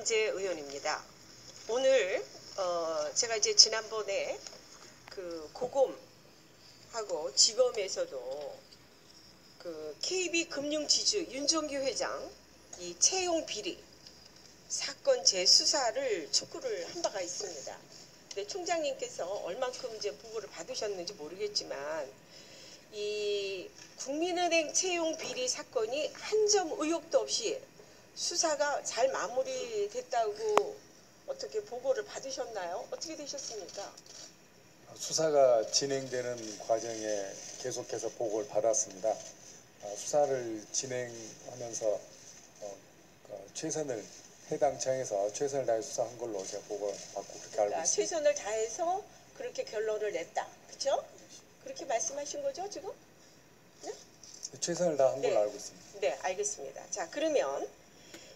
김민재 의원입니다. 오늘 제가 이제 지난번에 그 고검하고 지검에서도 그 KB금융지주 윤종규 회장 이 채용 비리 사건 재수사를 촉구를 한 바가 있습니다. 근데 총장님께서 얼만큼 이제 보고를 받으셨는지 모르겠지만 이 국민은행 채용 비리 사건이 한 점 의혹도 없이 수사가 잘 마무리됐다고 어떻게 보고를 받으셨나요? 어떻게 되셨습니까? 수사가 진행되는 과정에 계속해서 보고를 받았습니다. 수사를 진행하면서 최선을 해당 청에서 최선을 다해 수사한 걸로 제가 보고를 받고 그렇게 알고 있습니다. 최선을 다해서 그렇게 결론을 냈다, 그렇죠? 그렇게 말씀하신 거죠 지금? 네? 최선을 다한 걸로 알고 있습니다. 네, 알겠습니다. 자, 그러면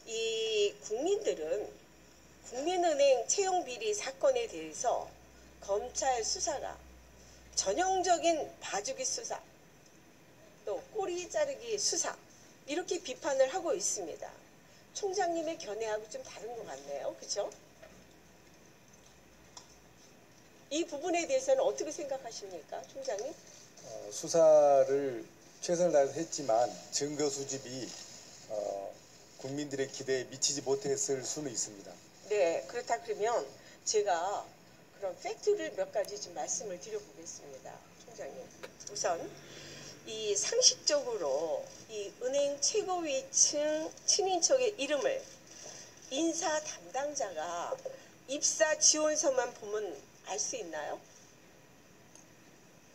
이 국민들은 국민은행 채용 비리 사건에 대해서 검찰 수사가 전형적인 봐주기 수사, 또 꼬리 자르기 수사 이렇게 비판을 하고 있습니다. 총장님의 견해하고 좀 다른 것 같네요, 그렇죠? 이 부분에 대해서는 어떻게 생각하십니까, 총장님? 수사를 최선을 다해서 했지만 증거 수집이 국민들의 기대에 미치지 못했을 수는 있습니다. 네, 그렇다 그러면 제가 그런 팩트를 몇 가지 좀 말씀을 드려보겠습니다, 총장님. 우선 이 상식적으로 이 은행 최고위층 친인척의 이름을 인사 담당자가 입사 지원서만 보면 알 수 있나요?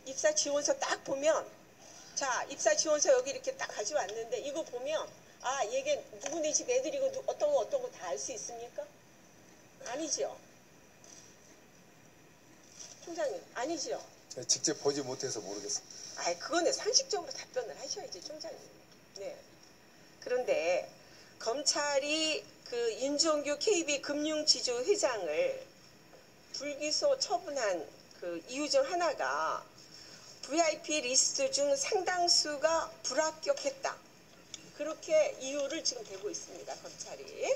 입사 지원서 딱 보면, 자, 입사 지원서 여기 이렇게 딱 가져왔는데 이거 보면 아, 얘게 누구네 집 애들이고 어떤 거 다 알 수 있습니까? 아니죠. 총장님, 아니죠. 제가 직접 보지 못해서 모르겠습니다. 아, 그거는 상식적으로 답변을 하셔야지, 총장님. 네. 그런데 검찰이 그 윤종규 KB금융지주 회장을 불기소 처분한 그 이유 중 하나가 VIP 리스트 중 상당수가 불합격했다. 그렇게 이유를 지금 대고 있습니다, 검찰이.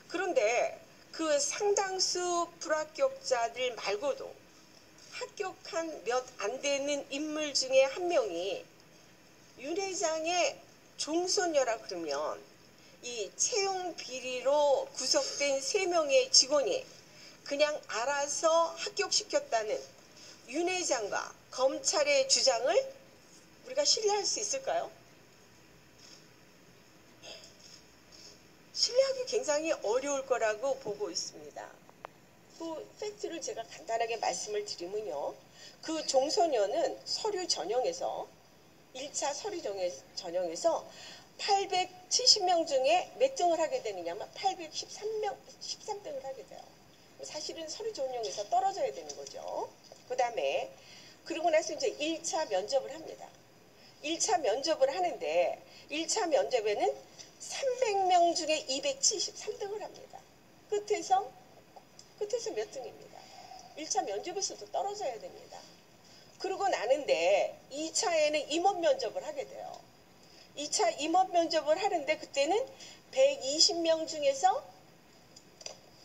그런데 그 상당수 불합격자들 말고도 합격한 몇 안 되는 인물 중에 한 명이 윤 회장의 종손녀라 그러면 이 채용 비리로 구속된 3명의 직원이 그냥 알아서 합격시켰다는 윤 회장과 검찰의 주장을 우리가 신뢰할 수 있을까요? 신뢰하기 굉장히 어려울 거라고 보고 있습니다. 그 팩트를 제가 간단하게 말씀을 드리면요. 그 종소녀는 서류 전형에서 1차 서류 전형에서 870명 중에 몇 등을 하게 되느냐면 813등을 하게 돼요. 사실은 서류 전형에서 떨어져야 되는 거죠. 그 다음에 그러고 나서 이제 1차 면접을 합니다. 1차 면접을 하는데 1차 면접에는 300명 중에 273등을 합니다. 끝에서 몇 등입니다. 1차 면접에서도 떨어져야 됩니다. 그러고 나는데 2차에는 임원 면접을 하게 돼요. 2차 임원 면접을 하는데 그때는 120명 중에서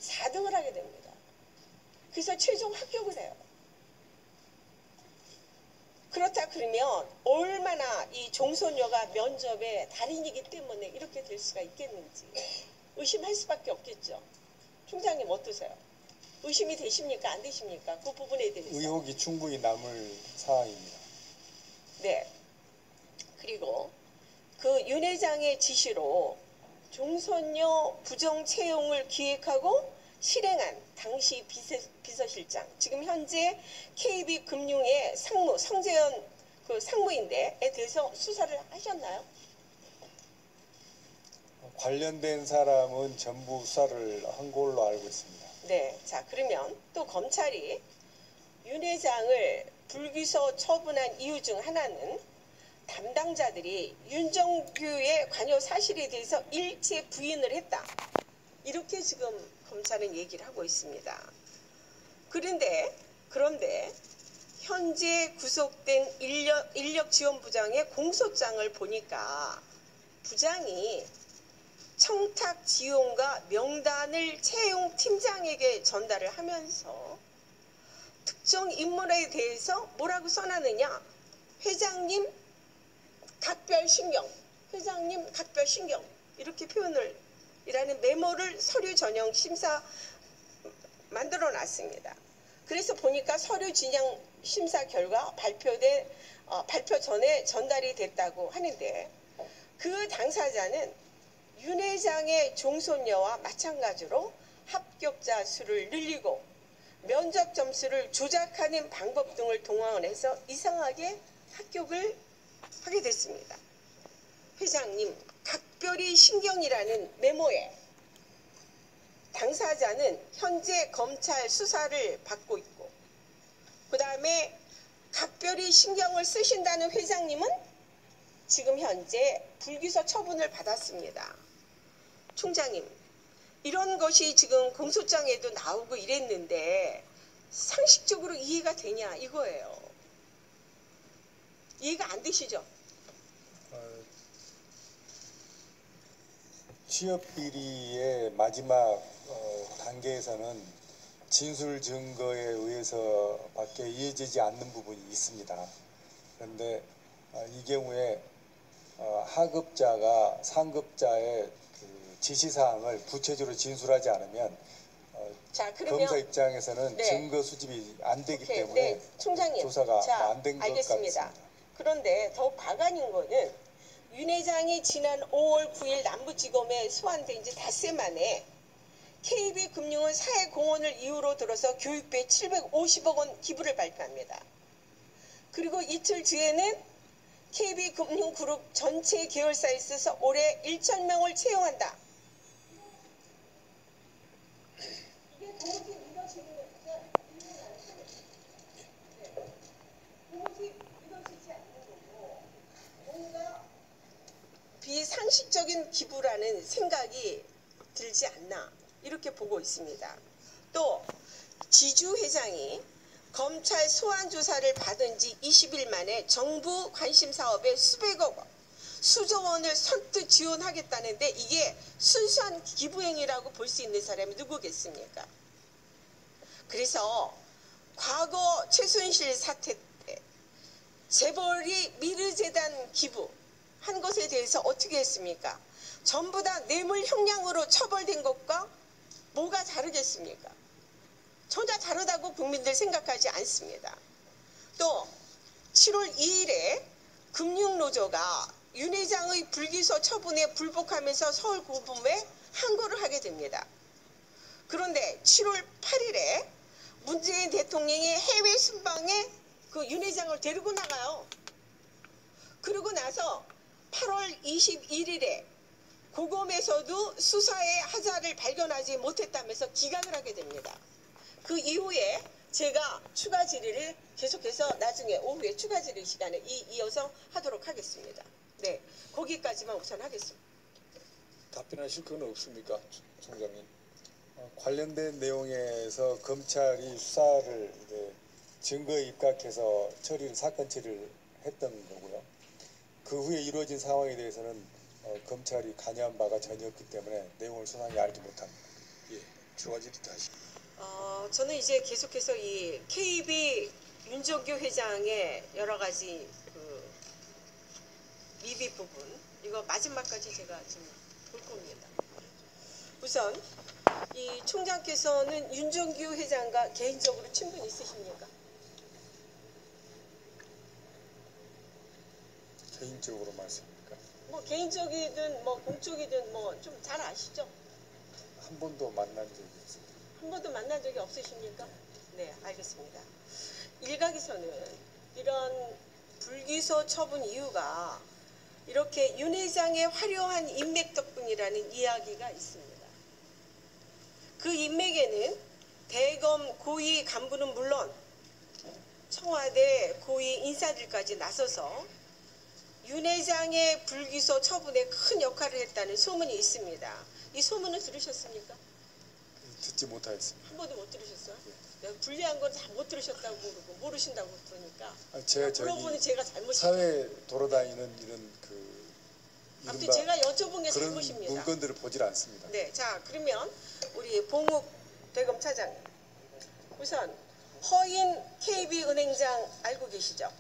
4등을 하게 됩니다. 그래서 최종 합격을 해요. 그렇다 그러면 얼마나 이 종소녀가 면접의 달인이기 때문에 이렇게 될 수가 있겠는지 의심할 수밖에 없겠죠. 총장님 어떠세요? 의심이 되십니까? 안 되십니까? 그 부분에 대해서. 의혹이 충분히 남을 사항입니다. 네. 그리고 그 윤 회장의 지시로 종소녀 부정 채용을 기획하고 실행한 당시 비서실장, 지금 현재 KB금융의 상무, 성재현 그 상무인데에 대해서 수사를 하셨나요? 관련된 사람은 전부 수사를 한 걸로 알고 있습니다. 네. 자, 그러면 또 검찰이 윤 회장을 불기소 처분한 이유 중 하나는 담당자들이 윤종규의 관여 사실에 대해서 일체 부인을 했다. 이렇게 지금 검찰은 얘기를 하고 있습니다. 그런데 현재 구속된 인력지원부장의 공소장을 보니까 부장이 청탁 지원과 명단을 이를 채용 팀장에게 전달을 하면서 특정 인물에 대해서 뭐라고 써놨느냐? 회장님 각별 신경, 회장님 각별 신경 이렇게 표현을 이라는 메모를 서류 전형 심사 만들어 놨습니다. 그래서 보니까 서류 진행 심사 결과 발표 전에 전달이 됐다고 하는데 그 당사자는 윤 회장의 종손녀와 마찬가지로 합격자 수를 늘리고 면접 점수를 조작하는 방법 등을 동원해서 이상하게 합격을 하게 됐습니다. 회장님 각별히 신경이라는 메모에 당사자는 현재 검찰 수사를 받고 있고 그 다음에 각별히 신경을 쓰신다는 회장님은 지금 현재 불기소 처분을 받았습니다. 총장님, 이런 것이 지금 공소장에도 나오고 이랬는데 상식적으로 이해가 되냐 이거예요. 이해가 안 되시죠? 취업 비리의 마지막 단계에서는 진술 증거에 의해서밖에 이해지지 않는 부분이 있습니다. 그런데 이 경우에 하급자가 상급자의 그 지시사항을 구체적으로 진술하지 않으면 자, 그러면, 검사 입장에서는 네. 증거 수집이 안 되기 오케이, 때문에 네, 총장님, 조사가 안 된 것 알겠습니다. 같습니다. 그런데 더욱 바간인 거는 윤 회장이 지난 5월 9일 남부지검에 소환된 지 닷새 만에 KB금융은 사회공헌을 이유로 들어서 교육비에 750억 원 기부를 발표합니다. 그리고 이틀 뒤에는 KB금융그룹 전체 계열사에 있어서 올해 1,000명을 채용한다. 이게 도무지 믿어지는 믿어지지 않는 거고 뭔가 비상식적인 기부라는 생각이 들지 않나 이렇게 보고 있습니다. 또 지주 회장이 검찰 소환 조사를 받은 지 20일 만에 정부 관심 사업에 수백억 원, 수조 원을 선뜻 지원하겠다는데 이게 순수한 기부행위라고 볼 수 있는 사람이 누구겠습니까? 그래서 과거 최순실 사태 때 재벌이 미르재단 기부한 것에 대해서 어떻게 했습니까? 전부 다 뇌물 형량으로 처벌된 것과 뭐가 다르겠습니까? 전혀 다르다고 국민들 생각하지 않습니다. 또 7월 2일에 금융노조가 윤 회장의 불기소 처분에 불복하면서 서울고검에 항고를 하게 됩니다. 그런데 7월 8일에 문재인 대통령이 해외 순방에 그 윤 회장을 데리고 나가요. 그러고 나서 8월 21일에 고검에서도 수사의 하자를 발견하지 못했다면서 기각을 하게 됩니다. 그 이후에 제가 추가 질의를 계속해서 나중에 오후에 추가 질의 시간에 이어서 하도록 하겠습니다. 네, 거기까지만 우선 하겠습니다. 답변하실 건 없습니까, 총장님? 관련된 내용에서 검찰이 수사를 이제 증거에 입각해서 사건 처리를 했던 거고요. 그 후에 이루어진 상황에 대해서는 검찰이 관여한 바가 전혀 없기 때문에 내용을 소상히 알지 못합니다. 예, 추가 질의 다시. 저는 이제 계속해서 이 KB 윤종규 회장의 여러 가지 그 미비 부분 이거 마지막까지 제가 지금 볼 겁니다. 우선 이 총장께서는 윤종규 회장과 개인적으로 친분 있으십니까? 개인적으로 말씀입니까? 뭐 개인적이든 뭐 공적이든 뭐 좀 잘 아시죠? 한 번도 만난 적이 없습니다. 한 번도 만난 적이 없으십니까? 네, 알겠습니다. 일각에서는 이런 불기소 처분 이유가 이렇게 윤 회장의 화려한 인맥 덕분이라는 이야기가 있습니다. 그 인맥에는 대검 고위 간부는 물론 청와대 고위 인사들까지 나서서 윤 회장의 불기소 처분에 큰 역할을 했다는 소문이 있습니다. 이 소문은 들으셨습니까? 듣지 못하였습니다. 한 번도 못 들으셨어요? 내가 불리한 건 다 못 들으셨다고 그러고 모르신다고 그러니까 물어보니 제가 잘못이죠. 사회에 돌아다니는 이런 아무튼 제가 여쭤본 게 그런 잘못입니다. 물건들을 보질 않습니다. 네, 자 그러면 우리 봉욱 대검차장님, 우선 허인 KB은행장 알고 계시죠?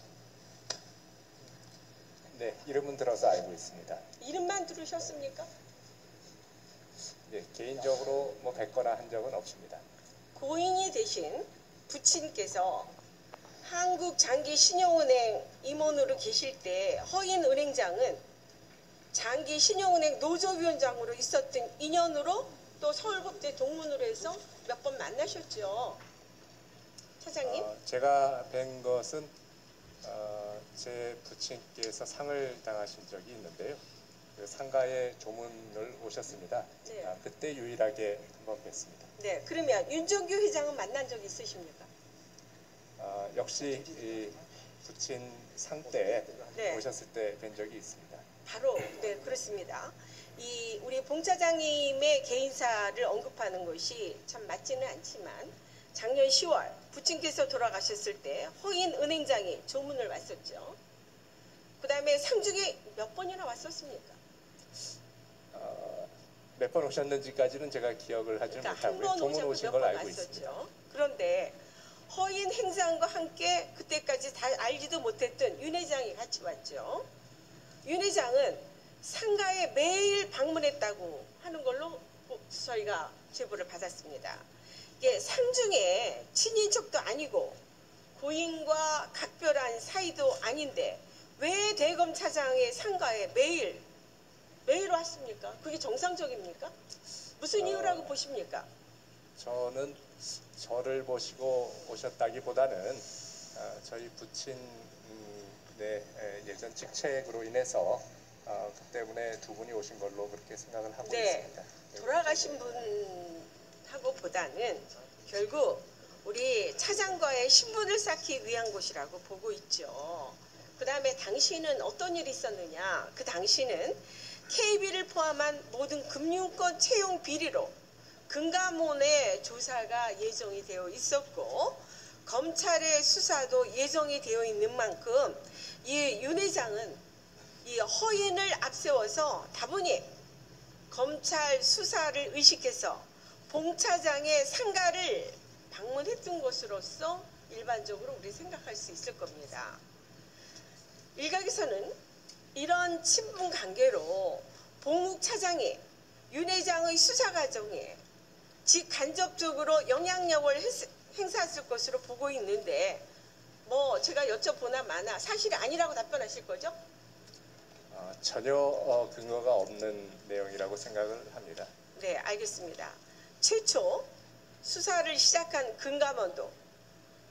네, 이름은 들어서 알고 있습니다. 이름만 들으셨습니까? 네, 개인적으로 뭐 뵙거나 한 적은 없습니다. 고인이 되신 부친께서 한국장기신용은행 임원으로 계실 때 허인 은행장은 장기신용은행 노조위원장으로 있었던 인연으로 또 서울법대 동문으로 해서 몇 번 만나셨죠. 차장님? 제가 뵌 것은 제 부친께서 상을 당하신 적이 있는데요. 그 상가에 조문을 오셨습니다. 네. 그때 유일하게 한번 뵀습니다. 네, 그러면 윤정규 회장은 만난 적 있으십니까? 역시 이 부친 상 때 네. 오셨을 때 뵌 적이 있습니다. 바로 네, 그렇습니다. 이 우리 봉 차장님의 개인사를 언급하는 것이 참 맞지는 않지만 작년 10월 부친께서 돌아가셨을 때 허인 은행장이 조문을 왔었죠. 그 다음에 상중에 몇 번이나 왔었습니까? 몇 번 오셨는지까지는 제가 기억을 하지 그러니까 한 못하고요. 번 조문 오셨고 오신 몇 걸 번 알고 왔었죠. 있습니다. 그런데 허인 행장과 함께 그때까지 다 알지도 못했던 윤 회장이 같이 왔죠. 윤 회장은 상가에 매일 방문했다고 하는 걸로 저희가 제보를 받았습니다. 이게 상중에 친인척도 아니고 고인과 각별한 사이도 아닌데 왜 대검차장의 상가에 매일 왔습니까? 그게 정상적입니까? 무슨 이유라고 보십니까? 저는 저를 모시고 오셨다기보다는 저희 부친의 예전 직책으로 인해서 그 때문에 두 분이 오신 걸로 그렇게 생각을 하고 네, 있습니다. 돌아가신 분하고 보다는 결국 우리 차장과의 신분을 쌓기 위한 곳이라고 보고 있죠. 그 다음에 당시는 어떤 일이 있었느냐? 그 당시는 KB를 포함한 모든 금융권 채용 비리로 금감원의 조사가 예정이 되어 있었고 검찰의 수사도 예정이 되어 있는 만큼 이 윤 회장은 이 허인을 앞세워서 다분히 검찰 수사를 의식해서 봉 차장의 상가를 방문했던 것으로서 일반적으로 우리 생각할 수 있을 겁니다. 일각에서는 이런 친분 관계로 봉욱 차장이 윤 회장의 수사 과정에 직간접적으로 영향력을 행사했을 것으로 보고 있는데 뭐 제가 여쭤보나 마나 사실이 아니라고 답변하실 거죠? 전혀 근거가 없는 내용이라고 생각을 합니다. 네, 알겠습니다. 최초 수사를 시작한 금감원도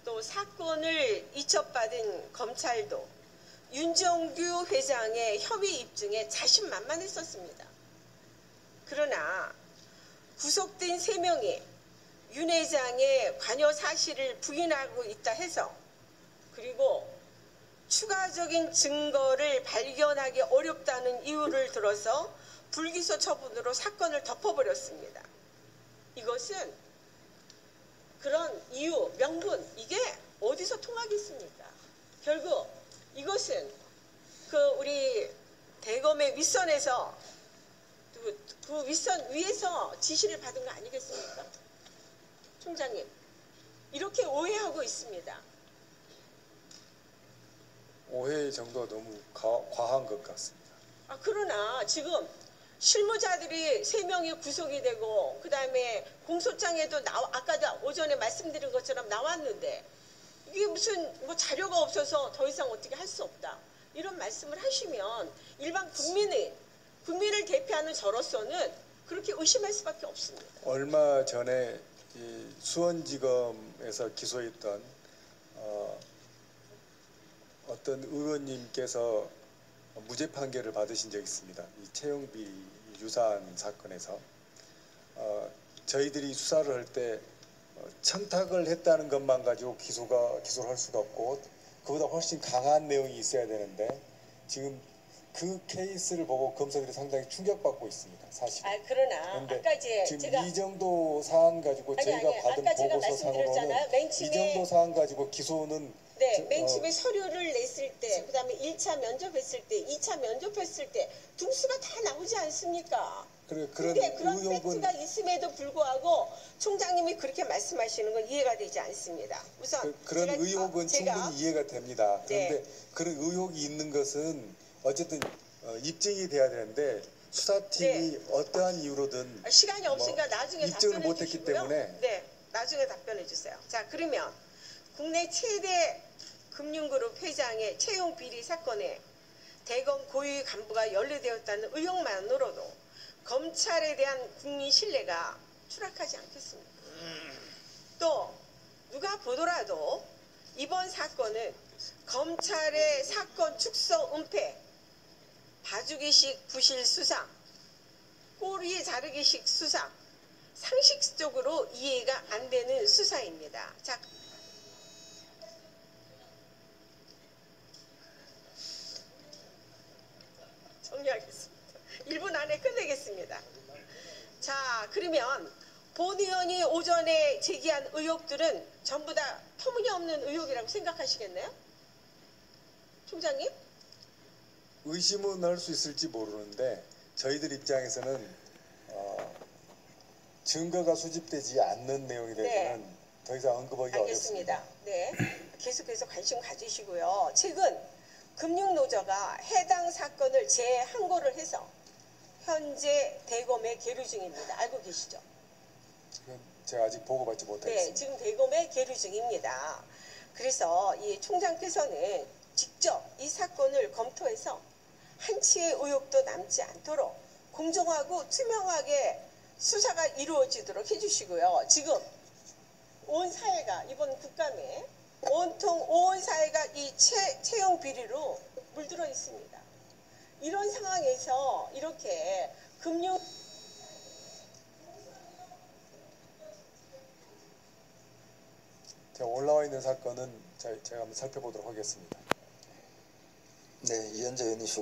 또 사건을 이첩받은 검찰도 윤정규 회장의 협의 입증에 자신만만했었습니다. 그러나 구속된 3명이 윤 회장의 관여 사실을 부인하고 있다 해서 그리고 추가적인 증거를 발견하기 어렵다는 이유를 들어서 불기소 처분으로 사건을 덮어버렸습니다. 이것은 그런 이유, 명분 이게 어디서 통하겠습니까? 결국 이것은 그 우리 대검의 윗선에서 그 윗선 위에서 지시를 받은 거 아니겠습니까? 총장님 이렇게 오해하고 있습니다. 오해 정도가 너무 과한 것 같습니다. 그러나 지금 실무자들이 3명이 구속이 되고 그 다음에 공소장에도 아까도 오전에 말씀드린 것처럼 나왔는데 이게 무슨 뭐 자료가 없어서 더 이상 어떻게 할 수 없다 이런 말씀을 하시면 일반 국민을 대표하는 저로서는 그렇게 의심할 수밖에 없습니다. 얼마 전에 이 수원지검에서 기소했던 어떤 의원님께서 무죄 판결을 받으신 적이 있습니다. 이 채용비 유사한 사건에서 저희들이 수사를 할 때 청탁을 했다는 것만 가지고 기소를 할 수가 없고 그보다 훨씬 강한 내용이 있어야 되는데 지금 그 케이스를 보고 검사들이 상당히 충격받고 있습니다. 사실. 그러나 아까 지금 제가 이 정도 사안 가지고 저희가 받은 보고서상으로는 이 정도 사안 가지고 기소는 맨 처음에 서류를 냈을 때, 그 다음에 1차 면접했을 때, 2차 면접했을 때 등수가 다 나오지 않습니까? 그런 근데 그런 의혹은 팩트가 있음에도 불구하고 총장님이 그렇게 말씀하시는 건 이해가 되지 않습니다. 우선 그런 제가- 의혹은 제가 충분히 이해가 됩니다. 그런데 네. 그런 의혹이 있는 것은 어쨌든 입증이 돼야 되는데 수사팀이 어떠한 이유로든 시간이 없으니까 뭐 나중에 입증을 답변해 못했기 주시고요. 때문에 네, 나중에 답변해 주세요. 자, 그러면 국내 최대 금융그룹 회장의 채용 비리 사건에 대검 고위 간부가 연루되었다는 의혹만으로도 검찰에 대한 국민 신뢰가 추락하지 않겠습니까? 또 누가 보더라도 이번 사건은 검찰의 사건 축소 은폐, 봐주기식 부실 수사, 꼬리 자르기식 수사, 상식적으로 이해가 안 되는 수사입니다. 자, 정리하겠습니다. 1분 안에 끝내겠습니다. 자, 그러면 본 의원이 오전에 제기한 의혹들은 전부 다 터무니없는 의혹이라고 생각하시겠네요? 총장님? 의심은 할 수 있을지 모르는데 저희들 입장에서는 증거가 수집되지 않는 내용에 대해서는 더 이상 언급하기가 어렵습니다. 알겠습니다. 네, 계속해서 관심 가지시고요. 최근 금융노조가 해당 사건을 재항고를 해서 현재 대검에 계류 중입니다. 알고 계시죠? 지금 제가 아직 보고받지 못하겠습니다. 네, 지금 대검에 계류 중입니다. 그래서 이 총장께서는 직접 이 사건을 검토해서 한치의 의혹도 남지 않도록 공정하고 투명하게 수사가 이루어지도록 해주시고요. 지금 온 사회가 이번 국감에 온통 온 사회가 이 채용 비리로 물들어 있습니다. 이런 상황에서 이렇게 금융 제가 올라와 있는 사건은 제가 한번 살펴보도록 하겠습니다. 네, 이현재 의원님 수고.